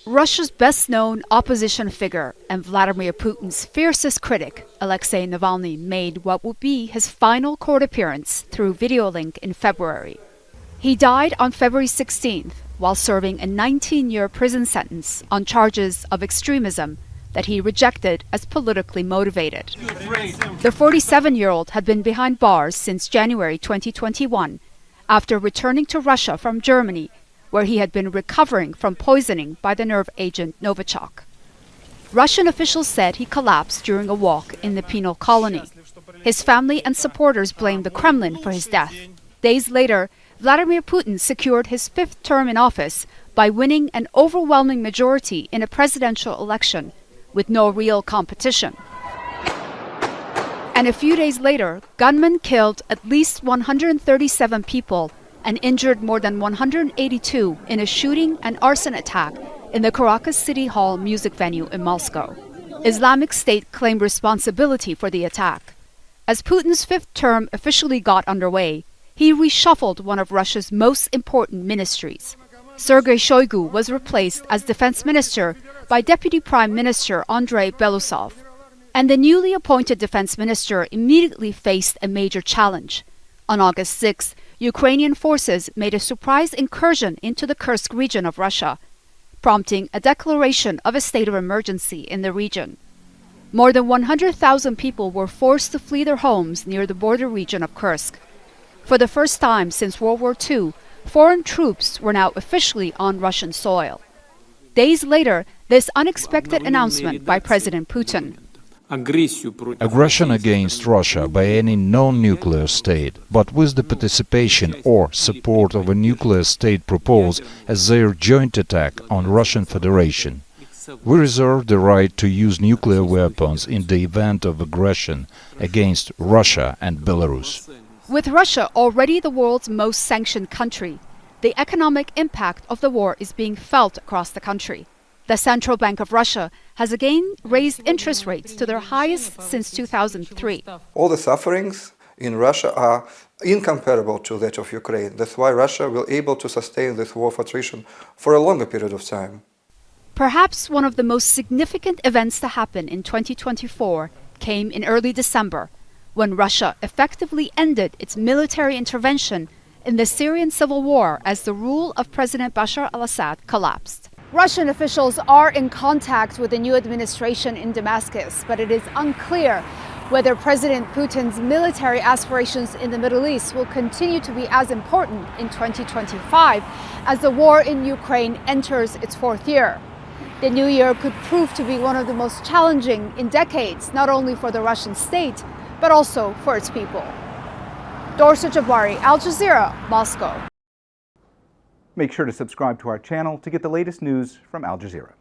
Russia's best-known opposition figure and Vladimir Putin's fiercest critic, Alexei Navalny, made what would be his final court appearance through video link in February. He died on February 16th while serving a 19-year prison sentence on charges of extremism that he rejected as politically motivated. The 47-year-old had been behind bars since January 2021 after returning to Russia from Germany, where he had been recovering from poisoning by the nerve agent Novichok. Russian officials said he collapsed during a walk in the penal colony. His family and supporters blamed the Kremlin for his death. Days later, Vladimir Putin secured his fifth term in office by winning an overwhelming majority in a presidential election with no real competition. And a few days later, gunmen killed at least 137 people and injured more than 182 in a shooting and arson attack in the Crocus City Hall music venue in Moscow. Islamic State claimed responsibility for the attack. As Putin's fifth term officially got underway, he reshuffled one of Russia's most important ministries. Sergei Shoigu was replaced as defense minister by Deputy Prime Minister Andrei Belousov. And the newly appointed defense minister immediately faced a major challenge. On August 6th, Ukrainian forces made a surprise incursion into the Kursk region of Russia, prompting a declaration of a state of emergency in the region. More than 100,000 people were forced to flee their homes near the border region of Kursk. For the first time since World War II, foreign troops were now officially on Russian soil. Days later, this unexpected announcement by President Putin. Aggression against Russia by any non-nuclear state, but with the participation or support of a nuclear state proposed as their joint attack on Russian Federation. We reserve the right to use nuclear weapons in the event of aggression against Russia and Belarus. With Russia already the world's most sanctioned country, the economic impact of the war is being felt across the country. The Central Bank of Russia has again raised interest rates to their highest since 2003. All the sufferings in Russia are incomparable to that of Ukraine. That's why Russia will be able to sustain this war of attrition for a longer period of time. Perhaps one of the most significant events to happen in 2024 came in early December, when Russia effectively ended its military intervention in the Syrian civil war as the rule of President Bashar al-Assad collapsed. Russian officials are in contact with the new administration in Damascus, but it is unclear whether President Putin's military aspirations in the Middle East will continue to be as important in 2025 as the war in Ukraine enters its fourth year. The new year could prove to be one of the most challenging in decades, not only for the Russian state, but also for its people. Dorsa, Jabbari, Al Jazeera, Moscow. Make sure to subscribe to our channel to get the latest news from Al Jazeera.